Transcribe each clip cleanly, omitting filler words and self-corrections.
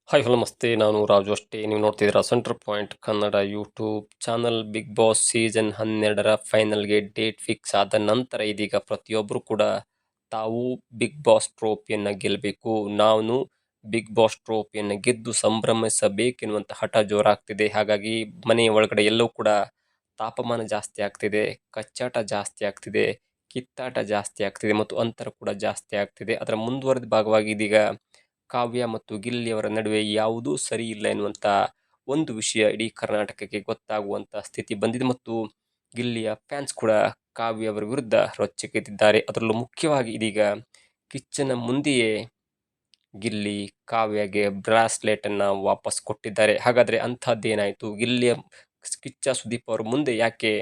Hi hello ನಮಸ್ತೆ. ನಾನು ರಾಜು ಅಷ್ಟೇ. ನೀವು ನೋಡ್ತಿದ್ದೀರಾ Center Point Kannada YouTube channel. Bigg Boss season 12ರ ಫೈನಲ್ಗೆ ಡೇಟ್ ಫಿಕ್ಸ್ ಆದ ನಂತರ ಇದೀಗ ಪ್ರತಿಯೊಬ್ಬರು ಕೂಡ ತಾವು ಬಿಗ್ ಬಾಸ್ ಟ್ರೋಫಿಯನ್ನು ಗೆಲ್ಲಬೇಕು, ನಾನು ಬಿಗ್ ಬಾಸ್ ಟ್ರೋಫಿಯನ್ನು ಗೆದ್ದು ಸಂಭ್ರಮಿಸಬೇಕೆನ್ನುವಂಥ ಹಠ ಜೋರಾಗ್ತಿದೆ. ಹಾಗಾಗಿ ಮನೆಯ ಒಳಗಡೆ ಎಲ್ಲವೂ ಕೂಡ ತಾಪಮಾನ ಜಾಸ್ತಿ ಆಗ್ತಿದೆ, ಕಚ್ಚಾಟ ಜಾಸ್ತಿ ಆಗ್ತಿದೆ, ಕಿತ್ತಾಟ ಜಾಸ್ತಿ ಆಗ್ತಿದೆ ಮತ್ತು ಅಂತರ ಕೂಡ ಜಾಸ್ತಿ ಆಗ್ತಿದೆ. ಅದರ ಮುಂದುವರೆದ ಭಾಗವಾಗಿ ಇದೀಗ ಕಾವ್ಯ ಮತ್ತು ಗಿಲ್ಲಿಯವರ ನಡುವೆ ಯಾವುದೂ ಸರಿ ಇಲ್ಲ ಎನ್ನುವಂಥ ಒಂದು ವಿಷಯ ಇಡೀ ಕರ್ನಾಟಕಕ್ಕೆ ಗೊತ್ತಾಗುವಂಥ ಸ್ಥಿತಿ ಬಂದಿದೆ ಮತ್ತು ಗಿಲ್ಲಿಯ ಫ್ಯಾನ್ಸ್ ಕೂಡ ಕಾವ್ಯ ಅವರ ವಿರುದ್ಧ ರೊಚ್ಚಿಗೆದ್ದಿದ್ದಾರೆ. ಅದರಲ್ಲೂ ಮುಖ್ಯವಾಗಿ ಇದೀಗ ಕಿಚ್ಚನ ಮುಂದೆಯೇ ಗಿಲ್ಲಿ ಕಾವ್ಯಗೆ ಬ್ರಾಸ್ಲೆಟ್ ಅನ್ನ ವಾಪಸ್ ಕೊಟ್ಟಿದ್ದಾರೆ. ಹಾಗಾದ್ರೆ ಅಂಥದ್ದೇನಾಯಿತು? ಗಿಲ್ಲಿಯ ಕಿಚ್ಚ ಸುದೀಪ್ ಅವರ ಮುಂದೆ ಯಾಕೆ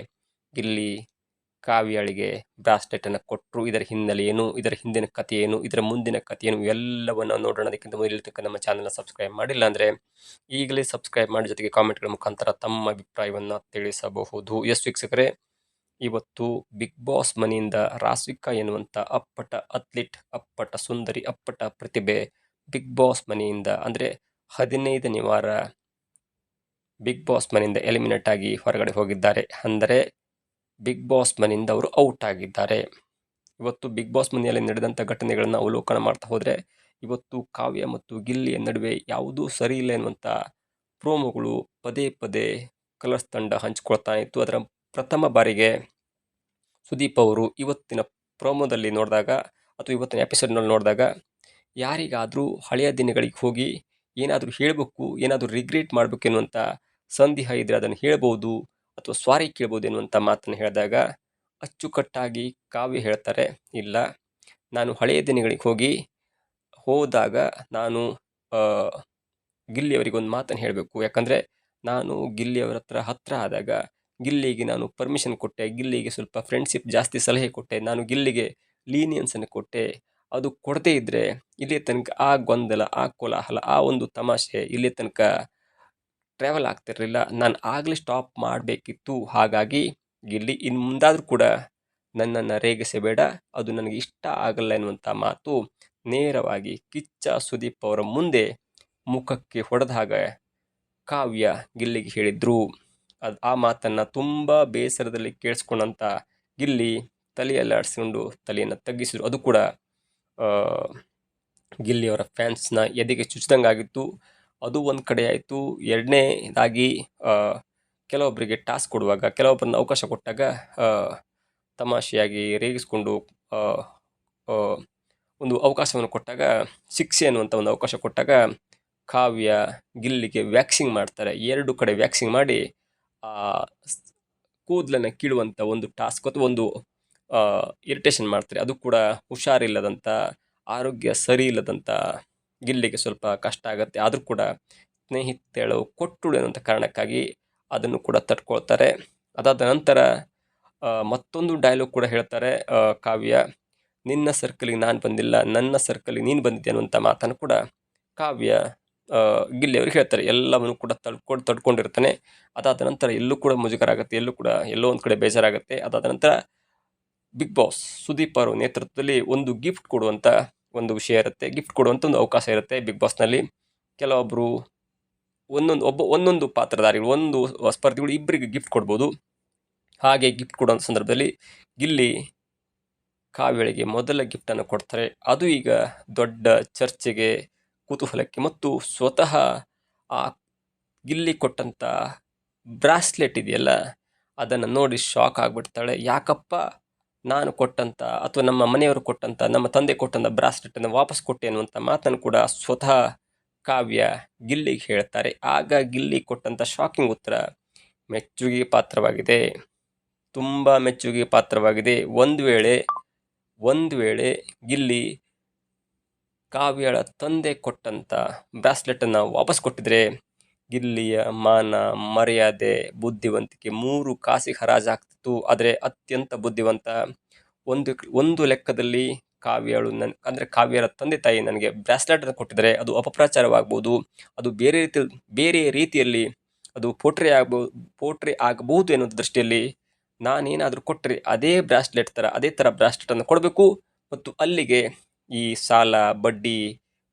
ಗಿಲ್ಲಿ ಕಾವ್ಯಳಿಗೆ ಬ್ರಾಸ್ಲೆಟ್ ಅನ್ನು ಕೊಟ್ಟರು? ಇದರ ಹಿನ್ನೆಲೆ ಏನು, ಇದರ ಹಿಂದಿನ ಕಥೆ ಏನು, ಇದರ ಮುಂದಿನ ಕಥೆ ಏನು, ಎಲ್ಲವನ್ನ ನೋಡೋಣ. ಅದಕ್ಕಿಂತ ಮೊದಲು ನಮ್ಮ ಚಾನಲ್ನ ಸಬ್ಸ್ಕ್ರೈಬ್ ಮಾಡಿಲ್ಲ ಅಂದರೆ ಈಗಲೇ ಸಬ್ಸ್ಕ್ರೈಬ್ ಮಾಡಿ, ಜೊತೆಗೆ ಕಾಮೆಂಟ್ಗಳ ಮುಖಾಂತರ ತಮ್ಮ ಅಭಿಪ್ರಾಯವನ್ನು ತಿಳಿಸಬಹುದು. ಎಸ್ ವೀಕ್ಷಕರೇ, ಇವತ್ತು ಬಿಗ್ ಬಾಸ್ ಮನೆಯಿಂದ ರಾಸ್ವಿಕಾ ಎನ್ನುವಂಥ ಅಪ್ಪಟ ಅಥ್ಲೀಟ್, ಅಪ್ಪಟ ಸುಂದರಿ, ಅಪ್ಪಟ ಪ್ರತಿಭೆ ಬಿಗ್ ಬಾಸ್ ಮನೆಯಿಂದ ಅಂದರೆ 15ನೇ ವಾರ ಬಿಗ್ ಬಾಸ್ ಮನೆಯಿಂದ ಎಲಿಮಿನೇಟ್ ಆಗಿ ಹೊರಗಡೆ ಹೋಗಿದ್ದಾರೆ. ಅಂದರೆ ಬಿಗ್ ಬಾಸ್ ಮನೆಯಿಂದ ಅವರು ಔಟ್ ಆಗಿದ್ದಾರೆ. ಇವತ್ತು ಬಿಗ್ ಬಾಸ್ ಮನೆಯಲ್ಲಿ ನಡೆದಂಥ ಘಟನೆಗಳನ್ನು ಅವಲೋಕನ ಮಾಡ್ತಾ ಹೋದರೆ ಇವತ್ತು ಕಾವ್ಯ ಮತ್ತು ಗಿಲ್ಲಿಯ ನಡುವೆ ಯಾವುದೂ ಸರಿ ಇಲ್ಲ ಎನ್ನುವಂಥ ಪ್ರೋಮೋಗಳು ಪದೇ ಪದೇ ಕಲರ್ಸ್ ತಂಡ ಹಂಚಿಕೊಳ್ತಾ ಇತ್ತು. ಅದರ ಪ್ರಥಮ ಬಾರಿಗೆ ಸುದೀಪ್ ಅವರು ಇವತ್ತಿನ ಪ್ರೋಮೋದಲ್ಲಿ ನೋಡಿದಾಗ ಅಥವಾ ಇವತ್ತಿನ ಎಪಿಸೋಡ್ನಲ್ಲಿ ನೋಡಿದಾಗ ಯಾರಿಗಾದರೂ ಹಳೆಯ ದಿನಗಳಿಗೆ ಹೋಗಿ ಏನಾದರೂ ಹೇಳಬೇಕು, ಏನಾದರೂ ರಿಗ್ರೆಟ್ ಮಾಡಬೇಕು ಎನ್ನುವಂಥ ಸಂದೇಹ ಇದ್ದರೆ ಅದನ್ನು ಹೇಳ್ಬೋದು ಅಥವಾ ಸಾರಿ ಕೇಳ್ಬೋದು ಎನ್ನುವಂಥ ಮಾತನ್ನು ಹೇಳಿದಾಗ ಅಚ್ಚುಕಟ್ಟಾಗಿ ಕಾವ್ಯ ಹೇಳ್ತಾರೆ, ಇಲ್ಲ, ನಾನು ಹಳೆಯ ದಿನಗಳಿಗೆ ಹೋದಾಗ ನಾನು ಗಿಲ್ಲಿಯವರಿಗೆ ಒಂದು ಮಾತನ್ನು ಹೇಳಬೇಕು. ಯಾಕಂದರೆ ನಾನು ಗಿಲ್ಲಿಯವರ ಹತ್ರ ಆದಾಗ ಗಿಲ್ಲಿಗೆ ನಾನು ಪರ್ಮಿಷನ್ ಕೊಟ್ಟೆ, ಗಿಲ್ಲಿಗೆ ಸ್ವಲ್ಪ ಫ್ರೆಂಡ್ಶಿಪ್ ಜಾಸ್ತಿ ಸಲಹೆ ಕೊಟ್ಟೆ, ನಾನು ಗಿಲ್ಲಿಗೆ ಲೀನಿಯನ್ಸನ್ನು ಕೊಟ್ಟೆ. ಅದು ಕೊಡದೇ ಇದ್ದರೆ ಇಲ್ಲಿ ತನಕ ಆ ಗೊಂದಲ, ಆ ಕೋಲಾಹಲ, ಆ ಒಂದು ತಮಾಷೆ ಇಲ್ಲಿ ತನಕ ಟ್ರಾವೆಲ್ ಆಗ್ತಿರಲಿಲ್ಲ. ನಾನು ಆಗಲೇ ಸ್ಟಾಪ್ ಮಾಡಬೇಕಿತ್ತು. ಹಾಗಾಗಿ ಗಿಲ್ಲಿ ಇನ್ನು ಮುಂದಾದರೂ ಕೂಡ ನನ್ನನ್ನು ರೇಗಿಸಬೇಡ, ಅದು ನನಗೆ ಇಷ್ಟ ಆಗಲ್ಲ ಎನ್ನುವಂಥ ಮಾತು ನೇರವಾಗಿ ಕಿಚ್ಚ ಸುದೀಪ್ ಅವರ ಮುಂದೆ ಮುಖಕ್ಕೆ ಹೊಡೆದಾಗ ಕಾವ್ಯ ಗಿಲ್ಲಿಗೆ ಹೇಳಿದ್ರು. ಆ ಮಾತನ್ನು ತುಂಬ ಬೇಸರದಲ್ಲಿ ಕೇಳಿಸ್ಕೊಂಡಂಥ ಗಿಲ್ಲಿ ತಲೆಯಲ್ಲಾಡಿಸ್ಕೊಂಡು ತಲೆಯನ್ನು ತಗ್ಗಿಸಿದ್ರು. ಅದು ಕೂಡ ಗಿಲ್ಲಿಯವರ ಫ್ಯಾನ್ಸ್ನ ಎದೆಗೆ ಚುಚ್ಚಿದಂಗಾಗಿತ್ತು. ಅದು ಒಂದು ಕಡೆ ಆಯಿತು. ಎರಡನೇದಾಗಿ ಕೆಲವೊಬ್ಬರಿಗೆ ಟಾಸ್ಕ್ ಕೊಡುವಾಗ, ಕೆಲವೊಬ್ಬರನ್ನ ಅವಕಾಶ ಕೊಟ್ಟಾಗ ತಮಾಷೆಯಾಗಿ ರೇಗಿಸ್ಕೊಂಡು ಒಂದು ಅವಕಾಶವನ್ನು ಕೊಟ್ಟಾಗ, ಶಿಕ್ಷೆ ಅನ್ನುವಂಥ ಒಂದು ಅವಕಾಶ ಕೊಟ್ಟಾಗ ಕಾವ್ಯ ಗಿಲ್ಲಿಗೆ ವ್ಯಾಕ್ಸಿಂಗ್ ಮಾಡ್ತಾರೆ. ಎರಡು ಕಡೆ ವ್ಯಾಕ್ಸಿಂಗ್ ಮಾಡಿ ಕೂದಲನ್ನು ಕೀಳುವಂಥ ಒಂದು ಟಾಸ್ಕ್ ಅಥವಾ ಒಂದು ಇರಿಟೇಷನ್ ಮಾಡ್ತಾರೆ. ಅದು ಕೂಡ ಹುಷಾರಿಲ್ಲದಂಥ, ಆರೋಗ್ಯ ಸರಿ ಇಲ್ಲದಂಥ ಗಿಲ್ಲಿಗೆ ಸ್ವಲ್ಪ ಕಷ್ಟ ಆಗುತ್ತೆ. ಆದರೂ ಕೂಡ ಸ್ನೇಹಿತಳು ಕೊಟ್ಟಳು ಅನ್ನುವಂಥ ಕಾರಣಕ್ಕಾಗಿ ಅದನ್ನು ಕೂಡ ತಡ್ಕೊಳ್ತಾರೆ. ಅದಾದ ನಂತರ ಮತ್ತೊಂದು ಡೈಲಾಗ್ ಕೂಡ ಹೇಳ್ತಾರೆ ಕಾವ್ಯ, ನಿನ್ನ ಸರ್ಕಲಿಗೆ ನಾನು ಬಂದಿಲ್ಲ, ನನ್ನ ಸರ್ಕಲಿಗೆ ನೀನು ಬಂದಿದ್ದೆ ಅನ್ನುವಂಥ ಮಾತನ್ನು ಕೂಡ ಕಾವ್ಯ ಗಿಲ್ಲಿ ಅವ್ರಿಗೆ ಹೇಳ್ತಾರೆ. ಎಲ್ಲವನ್ನು ಕೂಡ ತಡ್ಕೊಂಡಿರ್ತಾನೆ. ಅದಾದ ನಂತರ ಎಲ್ಲೂ ಕೂಡ ಮುಜುಗರ ಆಗುತ್ತೆ, ಎಲ್ಲೋ ಒಂದು ಕಡೆ ಬೇಜಾರಾಗುತ್ತೆ. ಅದಾದ ನಂತರ ಬಿಗ್ ಬಾಸ್ ಸುದೀಪ್ ಅವರ ನೇತೃತ್ವದಲ್ಲಿ ಒಂದು ಗಿಫ್ಟ್ ಕೊಡುವಂಥ ಒಂದು ವಿಷಯ ಇರುತ್ತೆ, ಗಿಫ್ಟ್ ಕೊಡುವಂಥ ಒಂದು ಅವಕಾಶ ಇರುತ್ತೆ. ಬಿಗ್ ಬಾಸ್ನಲ್ಲಿ ಕೆಲವೊಬ್ಬರು ಒಂದೊಂದು ಪಾತ್ರಧಾರಿಗಳು, ಒಂದು ಸ್ಪರ್ಧಿಗಳು ಇಬ್ಬರಿಗೆ ಗಿಫ್ಟ್ ಕೊಡ್ಬೋದು. ಹಾಗೆ ಗಿಫ್ಟ್ ಕೊಡುವಂಥ ಸಂದರ್ಭದಲ್ಲಿ ಗಿಲ್ಲಿ ಕಾವ್ಯಳಿಗೆ ಮೊದಲ ಗಿಫ್ಟನ್ನು ಕೊಡ್ತಾರೆ. ಅದು ಈಗ ದೊಡ್ಡ ಚರ್ಚೆಗೆ, ಕುತೂಹಲಕ್ಕೆ ಮತ್ತು ಸ್ವತಃ ಆ ಗಿಲ್ಲಿ ಕೊಟ್ಟಂಥ ಬ್ರಾಸ್ಲೆಟ್ ಇದೆಯಲ್ಲ, ಅದನ್ನು ನೋಡಿ ಶಾಕ್ ಆಗಿಬಿಡ್ತಾಳೆ. ಯಾಕಪ್ಪ ನಾನು ಕೊಟ್ಟಂಥ ಅಥವಾ ನಮ್ಮ ಮನೆಯವರು ಕೊಟ್ಟಂಥ, ನಮ್ಮ ತಂದೆ ಕೊಟ್ಟಂಥ ಬ್ರಾಸ್ಲೆಟನ್ನು ವಾಪಸ್ ಕೊಟ್ಟೆ ಅನ್ನುವಂಥ ಮಾತನ್ನು ಕೂಡ ಸ್ವತಃ ಕಾವ್ಯ ಗಿಲ್ಲಿಗೆ ಹೇಳ್ತಾರೆ. ಆಗ ಗಿಲ್ಲಿ ಕೊಟ್ಟಂಥ ಶಾಕಿಂಗ್ ಉತ್ತರ ಮೆಚ್ಚುಗೆಗೆ ಪಾತ್ರವಾಗಿದೆ, ತುಂಬ ಮೆಚ್ಚುಗೆಗೆ ಪಾತ್ರವಾಗಿದೆ. ಒಂದು ವೇಳೆ ಗಿಲ್ಲಿ ಕಾವ್ಯಳ ತಂದೆ ಕೊಟ್ಟಂಥ ಬ್ರಾಸ್ಲೆಟನ್ನು ವಾಪಸ್ ಕೊಟ್ಟಿದ್ರೆ ಗಿಲ್ಲಿಯ ಮಾನ, ಮರ್ಯಾದೆ, ಬುದ್ಧಿವಂತಿಕೆ 3 ಕಾಸಿಗೆ ಹರಾಜಾಗ್ತಿತ್ತು. ಆದರೆ ಅತ್ಯಂತ ಬುದ್ಧಿವಂತ, ಒಂದು ಲೆಕ್ಕದಲ್ಲಿ ಕಾವ್ಯಳು ಅಂದರೆ ಕಾವ್ಯರ ತಂದೆ ತಾಯಿ ನನಗೆ ಬ್ರಾಸ್ಲೆಟನ್ನು ಕೊಟ್ಟಿದ್ದಾರೆ, ಅದು ಅಪಪ್ರಚಾರವಾಗ್ಬೋದು, ಅದು ಬೇರೆ ರೀತಿಯಲ್ಲಿ ಅದು ಪೋಟ್ರೆ ಆಗಬಹುದು ಎನ್ನುವ ದೃಷ್ಟಿಯಲ್ಲಿ ನಾನೇನಾದರೂ ಕೊಟ್ಟರೆ ಅದೇ ಥರ ಬ್ರಾಸ್ಲೆಟನ್ನು ಕೊಡಬೇಕು ಮತ್ತು ಅಲ್ಲಿಗೆ ಈ ಸಾಲ, ಬಡ್ಡಿ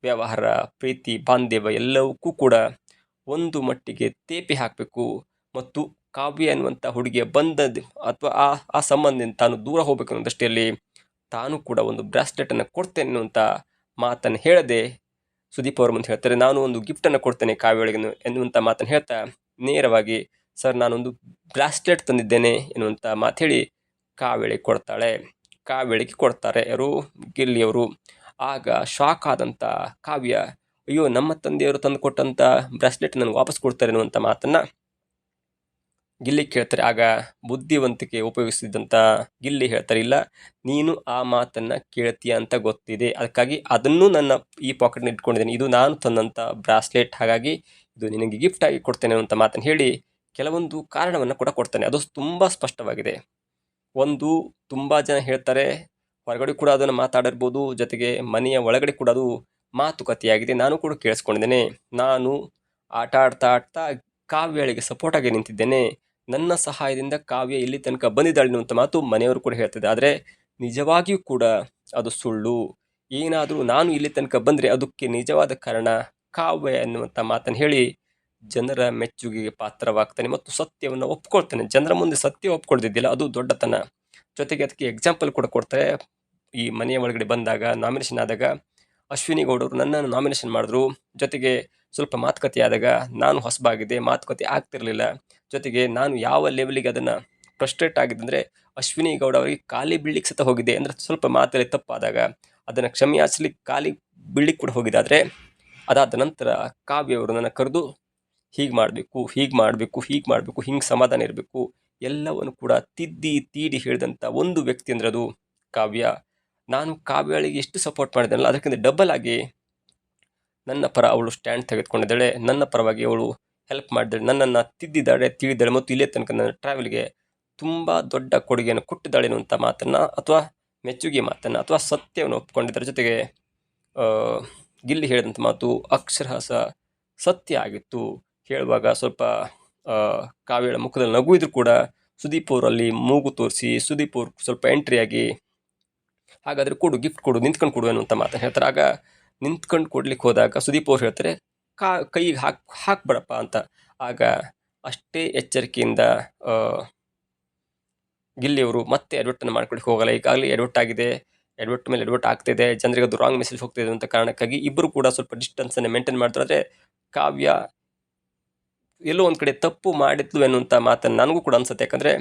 ವ್ಯವಹಾರ, ಪ್ರೀತಿ, ಬಾಂಧವ್ಯ ಎಲ್ಲವಕ್ಕೂ ಕೂಡ ಒಂದು ಮಟ್ಟಿಗೆ ತೇಪೆ ಹಾಕಬೇಕು ಮತ್ತು ಕಾವ್ಯ ಎನ್ನುವಂಥ ಹುಡುಗಿಯ ಬಂಧದ ಅಥವಾ ಆ ಆ ಸಂಬಂಧದಿಂದ ತಾನು ದೂರ ಹೋಗಬೇಕು ಅನ್ನೋ ದೃಷ್ಟಿಯಲ್ಲಿ ತಾನು ಕೂಡ ಒಂದು ಬ್ರಾಸ್ಲೆಟನ್ನು ಕೊಡ್ತೇನೆ ಅನ್ನುವಂಥ ಮಾತನ್ನು ಹೇಳದೆ ಸುದೀಪ್ ಅವ್ರ ಮುಂದೆ ಹೇಳ್ತಾರೆ, ನಾನು ಒಂದು ಗಿಫ್ಟನ್ನು ಕೊಡ್ತೇನೆ ಕಾವ್ಯಳಿಗೆ ಎನ್ನುವಂಥ ಮಾತನ್ನು ಹೇಳ್ತಾ ನೇರವಾಗಿ, ಸರ್ ನಾನೊಂದು ಬ್ರಾಸ್ಲೆಟ್ ತಂದಿದ್ದೇನೆ ಎನ್ನುವಂಥ ಮಾತು ಹೇಳಿ ಕಾವ್ಯಳಿಗೆ ಕೊಡ್ತಾಳೆ. ಕಾವ್ಯಳಿಗೆ ಕೊಡ್ತಾರೆ ಯಾರು, ಗಿಲ್ಲಿಯವರು. ಆಗ ಶಾಕ್ ಆದಂಥ ಕಾವ್ಯ, ಅಯ್ಯೋ ನಮ್ಮ ತಂದೆಯವರು ತಂದು ಕೊಟ್ಟಂಥ ಬ್ರಾಸ್ಲೆಟ್ ನನಗೆ ವಾಪಸ್ ಕೊಡ್ತಾರೆ ಅನ್ನುವಂಥ ಮಾತನ್ನು ಗಿಲ್ಲಿ ಕೇಳ್ತಾರೆ. ಆಗ ಬುದ್ಧಿವಂತಿಕೆ ಉಪಯೋಗಿಸಿದಂಥ ಗಿಲ್ಲಿ ಹೇಳ್ತಾರೆ, ಇಲ್ಲ ನೀನು ಆ ಮಾತನ್ನು ಕೇಳ್ತೀಯ ಅಂತ ಗೊತ್ತಿದೆ, ಅದಕ್ಕಾಗಿ ಅದನ್ನು ನನ್ನ ಈ ಪಾಕೆಟ್ನ ಇಟ್ಕೊಂಡಿದ್ದೇನೆ, ಇದು ನಾನು ತಂದಂಥ ಬ್ರಾಸ್ಲೆಟ್, ಹಾಗಾಗಿ ಇದು ನಿನಗೆ ಗಿಫ್ಟ್ ಆಗಿ ಕೊಡ್ತೇನೆ ಅನ್ನುವಂಥ ಮಾತನ್ನು ಹೇಳಿ ಕೆಲವೊಂದು ಕಾರಣವನ್ನು ಕೂಡ ಕೊಡ್ತಾನೆ. ಅದು ತುಂಬ ಸ್ಪಷ್ಟವಾಗಿದೆ. ಒಂದು ತುಂಬ ಜನ ಹೇಳ್ತಾರೆ ಹೊರಗಡೆ ಕೂಡ ಅದನ್ನು ಮಾತಾಡಿರ್ಬೋದು, ಜೊತೆಗೆ ಮನೆಯ ಒಳಗಡೆ ಕೂಡ ಅದು ಮಾತುಕತೆಯಾಗಿದೆ. ನಾನು ಕೂಡ ಕೇಳಿಸ್ಕೊಂಡಿದ್ದೇನೆ. ನಾನು ಆಟ ಆಡ್ತಾ ಕಾವ್ಯಳಿಗೆ ಸಪೋರ್ಟ್ ಆಗಿ ನಿಂತಿದ್ದೇನೆ, ನನ್ನ ಸಹಾಯದಿಂದ ಕಾವ್ಯ ಇಲ್ಲಿ ತನಕ ಬಂದಿದ್ದಾಳೆ ಅನ್ನುವಂಥ ಮಾತು ಮನೆಯವರು ಕೂಡ ಹೇಳ್ತಿದ್ದೆ. ಆದರೆ ನಿಜವಾಗಿಯೂ ಕೂಡ ಅದು ಸುಳ್ಳು. ಏನಾದರೂ ನಾನು ಇಲ್ಲಿ ತನಕ ಬಂದರೆ ಅದಕ್ಕೆ ನಿಜವಾದ ಕಾರಣ ಕಾವ್ಯ ಎನ್ನುವಂಥ ಮಾತನ್ನು ಹೇಳಿ ಜನರ ಮೆಚ್ಚುಗೆಗೆ ಪಾತ್ರವಾಗ್ತಾನೆ ಮತ್ತು ಸತ್ಯವನ್ನು ಒಪ್ಕೊಳ್ತಾನೆ. ಜನರ ಮುಂದೆ ಸತ್ಯ ಒಪ್ಕೊಳ್ದಿದ್ದಿಲ್ಲ, ಅದು ದೊಡ್ಡತನ. ಜೊತೆಗೆ ಅದಕ್ಕೆ ಎಕ್ಸಾಂಪಲ್ ಕೂಡ ಕೊಡ್ತಾರೆ. ಈ ಮನೆಯ ಒಳಗಡೆ ಬಂದಾಗ ನಾಮಿನೇಷನ್ ಆದಾಗ ಅಶ್ವಿನಿ ಗೌಡರು ನನ್ನನ್ನು ನಾಮಿನೇಷನ್ ಮಾಡಿದ್ರು. ಜೊತೆಗೆ ಸ್ವಲ್ಪ ಮಾತುಕತೆ ಆದಾಗ ನಾನು ಹೊಸಬಾಗಿದೆ, ಮಾತುಕತೆ ಆಗ್ತಿರ್ಲಿಲ್ಲ. ಜೊತೆಗೆ ನಾನು ಯಾವ ಲೆವೆಲಿಗೆ ಅದನ್ನು ಫ್ರಸ್ಟ್ರೇಟ್ ಆಗಿದ್ದೆ ಅಂದರೆ ಅಶ್ವಿನಿ ಗೌಡ ಅವರಿಗೆ ಕಾಲಿ ಬೀಳ್ಲಿಕ್ಕೆ ಸತ ಹೋಗಿದೆ. ಅಂದರೆ ಸ್ವಲ್ಪ ಮಾತಲ್ಲಿ ತಪ್ಪಾದಾಗ ಅದನ್ನು ಕ್ಷಮೆಯಾಚಲಿಕ್ಕೆ ಕಾಲಿ ಬೀಳ್ಲಿಕ್ಕೆ ಕೂಡ ಹೋಗಿದೆ. ಆದರೆ ಅದಾದ ನಂತರ ಕಾವ್ಯವರು ನನ್ನ ಕರೆದು ಹೀಗೆ ಮಾಡಬೇಕು, ಹೀಗೆ ಮಾಡಬೇಕು, ಹೀಗೆ ಮಾಡಬೇಕು, ಹಿಂಗೆ ಸಮಾಧಾನ ಇರಬೇಕು, ಎಲ್ಲವನ್ನು ಕೂಡ ತಿದ್ದಿ ತೀಡಿ ಹೇಳಿದಂಥ ಒಂದು ವ್ಯಕ್ತಿ ಅಂದರೆ ಅದು ಕಾವ್ಯ. ನಾನು ಕಾವ್ಯಳಿಗೆ ಎಷ್ಟು ಸಪೋರ್ಟ್ ಮಾಡಿದೆನಲ್ಲ ಅದಕ್ಕಿಂತ ಡಬಲ್ ಆಗಿ ನನ್ನ ಪರ ಅವಳು ಸ್ಟ್ಯಾಂಡ್ ತೆಗೆದುಕೊಂಡಿದ್ದಾಳೆ. ನನ್ನ ಪರವಾಗಿ ಅವಳು ಹೆಲ್ಪ್ ಮಾಡಿದ್ದಾಳೆ, ನನ್ನನ್ನು ತಿದ್ದಿದ್ದಾಳೆ, ತಿಳಿದಾಳೆ ಮತ್ತು ಇಲ್ಲೇ ತನಕ ನನ್ನ ಟ್ರಾವೆಲ್ಗೆ ತುಂಬ ದೊಡ್ಡ ಕೊಡುಗೆಯನ್ನು ಕೊಟ್ಟಿದ್ದಾಳೆ ಅನ್ನುವಂಥ ಮಾತನ್ನು ಅಥವಾ ಮೆಚ್ಚುಗೆ ಮಾತನ್ನು ಅಥವಾ ಸತ್ಯವನ್ನು ಒಪ್ಪಿಕೊಂಡಿದ್ದರ ಜೊತೆಗೆ ಗಿಲ್ಲಿ ಹೇಳಿದಂಥ ಮಾತು ಅಕ್ಷರಶಃ ಸತ್ಯ ಆಗಿತ್ತು. ಹೇಳುವಾಗ ಸ್ವಲ್ಪ ಕಾವ್ಯಳ ಮುಖದಲ್ಲಿ ನಗು ಇದ್ರೂ ಕೂಡ ಸುದೀಪ್ ಅವರಲ್ಲಿ ಮೂಗು ತೋರಿಸಿ ಸುದೀಪ್ ಅವ್ರು ಸ್ವಲ್ಪ ಎಂಟ್ರಿಯಾಗಿ ಹಾಗಾದರೆ ಕೊಡು, ಗಿಫ್ಟ್ ಕೊಡು, ನಿಂತ್ಕೊಂಡು ಕೊಡು ಅನ್ನುವಂಥ ಮಾತನ್ನು ಹೇಳ್ತಾರೆ. ಆಗ ನಿಂತ್ಕೊಂಡು ಕೊಡ್ಲಿಕ್ಕೆ ಹೋದಾಗ ಸುದೀಪ್ ಅವ್ರು ಹೇಳ್ತಾರೆ, ಕೈಗೆ ಹಾಕ್ಬೇಡಪ್ಪ ಅಂತ. ಆಗ ಅಷ್ಟೇ ಎಚ್ಚರಿಕೆಯಿಂದ ಗಿಲ್ಲಿಯವರು ಮತ್ತೆ ಎಡ್ವರ್ಟನ್ನು ಮಾಡ್ಕೊಳಕ್ಕೆ ಹೋಗಲ್ಲ. ಈಗಾಗಲೇ ಎಡ್ವರ್ಟ್ ಆಗಿದೆ, ಎಡ್ವರ್ಟ್ ಮೇಲೆ ಎಡ್ವರ್ಟ್ ಆಗ್ತಿದೆ, ಜನರಿಗೆ ಅದು ರಾಂಗ್ ಮೆಸೇಜ್ ಹೋಗ್ತಿದೆ ಅಂತ ಕಾರಣಕ್ಕಾಗಿ ಇಬ್ಬರು ಕೂಡ ಸ್ವಲ್ಪ ಡಿಸ್ಟೆನ್ಸನ್ನು ಮೇಂಟೈನ್ ಮಾಡ್ತಾರೆ. ಆದರೆ ಕಾವ್ಯ ಎಲ್ಲೋ ಒಂದು ಕಡೆ ತಪ್ಪು ಮಾಡಿದ್ಲು ಎನ್ನುವಂಥ ಮಾತನ್ನು ನನಗೂ ಕೂಡ ಅನ್ಸುತ್ತೆ. ಯಾಕಂದರೆ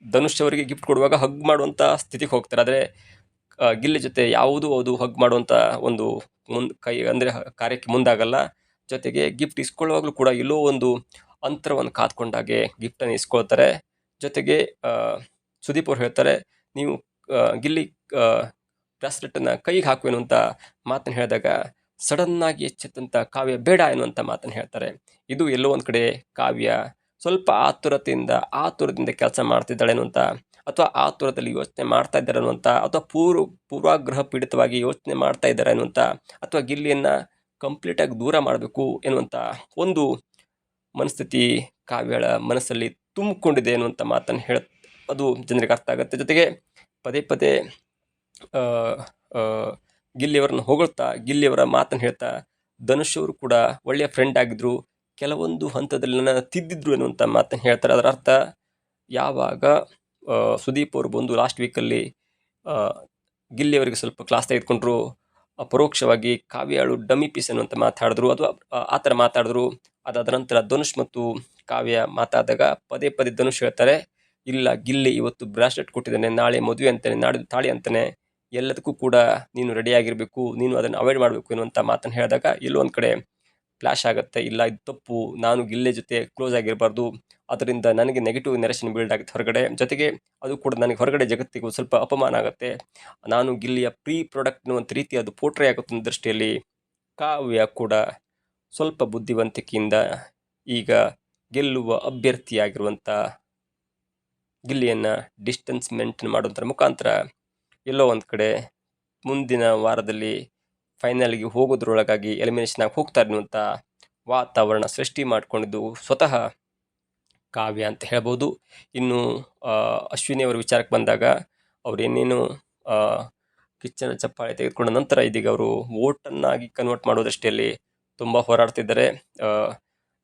ಧನುಷ್ ಅವರಿಗೆ ಗಿಫ್ಟ್ ಕೊಡುವಾಗ ಹಗ್ ಮಾಡುವಂಥ ಸ್ಥಿತಿಗೆ ಹೋಗ್ತಾರೆ. ಆದರೆ ಗಿಲ್ಲಿ ಜೊತೆ ಯಾವುದೂ ಅದು ಹಗ್ ಮಾಡುವಂಥ ಒಂದು ಕೈ ಅಂದರೆ ಕಾರ್ಯಕ್ಕೆ ಮುಂದಾಗಲ್ಲ. ಜೊತೆಗೆ ಗಿಫ್ಟ್ ಇಸ್ಕೊಳ್ಳುವಾಗಲೂ ಕೂಡ ಎಲ್ಲೋ ಒಂದು ಅಂತರವನ್ನು ಕಾದ್ಕೊಂಡಾಗೆ ಗಿಫ್ಟನ್ನು ಇಸ್ಕೊಳ್ತಾರೆ. ಜೊತೆಗೆ ಸುದೀಪ್ ಅವ್ರು ಹೇಳ್ತಾರೆ, ನೀವು ಗಿಲ್ಲಿ ಬ್ರಾಸ್ಲೆಟನ್ನು ಕೈಗೆ ಹಾಕು ಎನ್ನುವಂಥ ಮಾತನ್ನು ಹೇಳಿದಾಗ ಸಡನ್ನಾಗಿ ಎಚ್ಚೆತ್ತಂಥ ಕಾವ್ಯ ಬೇಡ ಎನ್ನುವಂಥ ಮಾತನ್ನು ಹೇಳ್ತಾರೆ. ಇದು ಎಲ್ಲೋ ಒಂದು ಕಡೆ ಕಾವ್ಯ ಸ್ವಲ್ಪ ಆತುರದಿಂದ ಕೆಲಸ ಮಾಡ್ತಿದ್ದಾಳೆ ಅನ್ನುವಂಥ ಅಥವಾ ಆತುರದಲ್ಲಿ ಯೋಚನೆ ಮಾಡ್ತಾ ಇದ್ದಾರೆ ಅನ್ನುವಂಥ ಅಥವಾ ಪೂರ್ವಾಗ್ರಹ ಪೀಡಿತವಾಗಿ ಯೋಚನೆ ಮಾಡ್ತಾ ಇದ್ದಾರೆ ಅನ್ನುವಂಥ ಅಥವಾ ಗಿಲ್ಲಿಯನ್ನು ಕಂಪ್ಲೀಟಾಗಿ ದೂರ ಮಾಡಬೇಕು ಎನ್ನುವಂಥ ಒಂದು ಮನಸ್ಥಿತಿ ಕಾವ್ಯಳ ಮನಸ್ಸಲ್ಲಿ ತುಂಬಿಕೊಂಡಿದೆ ಅನ್ನುವಂಥ ಮಾತನ್ನು ಅದು ಜನರಿಗೆ ಅರ್ಥ ಆಗುತ್ತೆ. ಜೊತೆಗೆ ಪದೇ ಪದೇ ಗಿಲ್ಲಿಯವರನ್ನು ಹೊಗಳ್ತಾ ಗಿಲ್ಲಿಯವರ ಮಾತನ್ನು ಹೇಳ್ತಾ ಧನುಷ್ ಅವರು ಕೂಡ ಒಳ್ಳೆಯ ಫ್ರೆಂಡ್ ಆಗಿದ್ದರು, ಕೆಲವೊಂದು ಹಂತದಲ್ಲಿ ನನ್ನ ತಿದ್ದಿದ್ರು ಎನ್ನುವಂಥ ಮಾತನ್ನು ಹೇಳ್ತಾರೆ. ಅದರ ಅರ್ಥ ಯಾವಾಗ ಸುದೀಪ್ ಅವರು ಬಂದು ಲಾಸ್ಟ್ ವೀಕಲ್ಲಿ ಗಿಲ್ಲಿಯವರಿಗೆ ಸ್ವಲ್ಪ ಕ್ಲಾಸ್ ತೆಗೆದುಕೊಂಡ್ರು, ಪರೋಕ್ಷವಾಗಿ ಕಾವ್ಯಾಳು ಡಮ್ಮಿ ಪೀಸ್ ಅನ್ನುವಂಥ ಮಾತಾಡಿದ್ರು ಅಥವಾ ಆ ಥರ ಮಾತಾಡಿದ್ರು. ಅದಾದ ನಂತರ ಧನುಷ್ ಮತ್ತು ಕಾವ್ಯ ಮಾತಾಡಿದಾಗ ಪದೇ ಪದೇ ಧನುಷ್ ಹೇಳ್ತಾರೆ, ಇಲ್ಲ ಗಿಲ್ಲಿ ಇವತ್ತು ಬ್ರಾಸ್ಲೆಟ್ ಕೊಟ್ಟಿದ್ದಾನೆ, ನಾಳೆ ಮದುವೆ ಅಂತಾನೆ, ನಾಡಿದ್ದು ತಾಳಿ ಅಂತಾನೆ, ಎಲ್ಲದಕ್ಕೂ ಕೂಡ ನೀನು ರೆಡಿಯಾಗಿರಬೇಕು, ನೀನು ಅದನ್ನು ಅವಾಯ್ಡ್ ಮಾಡಬೇಕು ಎನ್ನುವಂಥ ಮಾತನ್ನು ಹೇಳಿದಾಗ ಎಲ್ಲೋ ಒಂದು ಕಡೆ ಫ್ಲ್ಯಾಶ್ ಆಗುತ್ತೆ. ಇಲ್ಲ ಇದು ತಪ್ಪು, ನಾನು ಗಿಲ್ಲಿ ಜೊತೆ ಕ್ಲೋಸ್ ಆಗಿರಬಾರ್ದು, ಅದರಿಂದ ನನಗೆ ನೆಗೆಟಿವ್ ನೆರೇಷನ್ ಬಿಲ್ಡ್ ಆಗುತ್ತೆ ಹೊರಗಡೆ. ಜೊತೆಗೆ ಅದು ಕೂಡ ನನಗೆ ಹೊರಗಡೆ ಜಗತ್ತಿಗೂ ಸ್ವಲ್ಪ ಅಪಮಾನ ಆಗುತ್ತೆ, ನಾನು ಗಿಲ್ಲಿಯ ಪ್ರಾಡಕ್ಟ್ ಅನ್ನುವಂಥ ರೀತಿ ಅದು ಪೋಟ್ರೆ ಆಗುತ್ತೆ ಅನ್ನೋ ದೃಷ್ಟಿಯಲ್ಲಿ ಕಾವ್ಯ ಕೂಡ ಸ್ವಲ್ಪ ಬುದ್ಧಿವಂತಿಕೆಯಿಂದ ಈಗ ಗೆಲ್ಲುವ ಅಭ್ಯರ್ಥಿಯಾಗಿರುವಂಥ ಗಿಲ್ಲಿಯನ್ನು ಡಿಸ್ಟೆನ್ಸ್ ಮೇಂಟೈನ್ ಮಾಡೋದ್ರ ಮುಖಾಂತರ ಎಲ್ಲೋ ಒಂದು ಕಡೆ ಮುಂದಿನ ವಾರದಲ್ಲಿ ಫೈನಲ್ಗೆ ಹೋಗೋದ್ರೊಳಗಾಗಿ ಎಲಿಮಿನೇಷನ್ ಆಗಿ ಹೋಗ್ತಾರೆ ಅನ್ನುವಂಥ ವಾತಾವರಣ ಸೃಷ್ಟಿ ಮಾಡಿಕೊಂಡಿದ್ದು ಸ್ವತಃ ಕಾವ್ಯ ಅಂತ ಹೇಳ್ಬೋದು. ಇನ್ನು ಅಶ್ವಿನಿ ಅವರ ವಿಚಾರಕ್ಕೆ ಬಂದಾಗ ಅವರೇನೇನು ಕಿಚ್ಚನ ಚಪ್ಪಾಳೆ ತೆಗೆದುಕೊಂಡ ನಂತರ ಇದೀಗ ಅವರು ವೋಟನ್ನಾಗಿ ಕನ್ವರ್ಟ್ ಮಾಡೋ ದೃಷ್ಟಿಯಲ್ಲಿ ತುಂಬ ಹೋರಾಡ್ತಿದ್ದಾರೆ.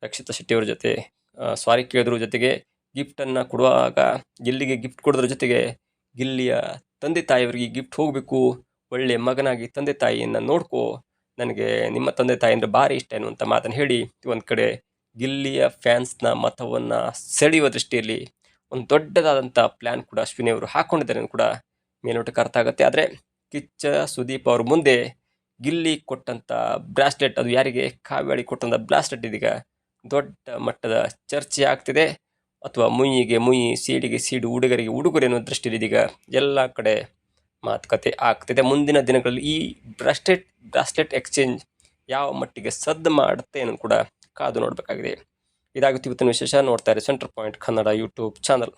ರಕ್ಷಿತಾ ಶೆಟ್ಟಿ ಅವ್ರ ಜೊತೆ ಸಾರಿ ಕೇಳಿದ್ರ ಜೊತೆಗೆ ಗಿಫ್ಟನ್ನು ಕೊಡುವಾಗ ಗಿಲ್ಲಿಗೆ ಗಿಫ್ಟ್ ಕೊಡೋದ್ರ ಜೊತೆಗೆ ಗಿಲ್ಲಿಯ ತಂದೆ ತಾಯಿಯವರಿಗೆ ಗಿಫ್ಟ್ ಹೋಗಬೇಕು, ಒಳ್ಳೆಯ ಮಗನಾಗಿ ತಂದೆ ತಾಯಿಯನ್ನು ನೋಡ್ಕೋ, ನನಗೆ ನಿಮ್ಮ ತಂದೆ ತಾಯಿ ಅಂದರೆ ಭಾರಿ ಇಷ್ಟ ಎನ್ನುವಂಥ ಮಾತನ್ನು ಹೇಳಿ ಒಂದು ಕಡೆ ಗಿಲ್ಲಿಯ ಫ್ಯಾನ್ಸ್ನ ಮತವನ್ನು ಸೆಳೆಯುವ ದೃಷ್ಟಿಯಲ್ಲಿ ಒಂದು ದೊಡ್ಡದಾದಂಥ ಪ್ಲ್ಯಾನ್ ಕೂಡ ಅಶ್ವಿನಿ ಅವರು ಹಾಕ್ಕೊಂಡಿದ್ದಾರೆ ಕೂಡ ಮೇಲ್ನೋಟಕ್ಕೆ ಅರ್ಥ ಆಗುತ್ತೆ. ಆದರೆ ಕಿಚ್ಚ ಸುದೀಪ್ ಅವ್ರ ಮುಂದೆ ಗಿಲ್ಲಿ ಕೊಟ್ಟಂಥ ಬ್ರಾಸ್ಲೆಟ್, ಅದು ಯಾರಿಗೆ ಕಾವ್ಯಾಳಿ ಕೊಟ್ಟಂಥ ಬ್ರಾಸ್ಲೆಟ್ ಇದೀಗ ದೊಡ್ಡ ಮಟ್ಟದ ಚರ್ಚೆ ಆಗ್ತಿದೆ. ಅಥವಾ ಮುಯ್ಯಿಗೆ ಮುಯ್ಯಿ, ಸೀಡಿಗೆ ಸೀಡು, ಉಡುಗರಿಗೆ ಉಡುಗೊರೆ ಅನ್ನೋ ದೃಷ್ಟಿಯಲ್ಲಿ ಇದೀಗ ಎಲ್ಲ ಕಡೆ ಮಾತುಕತೆ ಆಗ್ತಿದೆ. ಮುಂದಿನ ದಿನಗಳಲ್ಲಿ ಈ ಬ್ರಾಸ್ಲೆಟ್ ಎಕ್ಸ್ಚೇಂಜ್ ಯಾವ ಮಟ್ಟಿಗೆ ಸದ್ದು ಮಾಡುತ್ತೆ ಅನ್ನೋದು ಕೂಡ ಕಾದು ನೋಡಬೇಕಾಗಿದೆ. ಇದಾಗುತ್ತೆ ಇವತ್ತಿನ ವಿಶೇಷ. ನೋಡ್ತಾ ಇರಿ centre Point Kannada YouTube channel.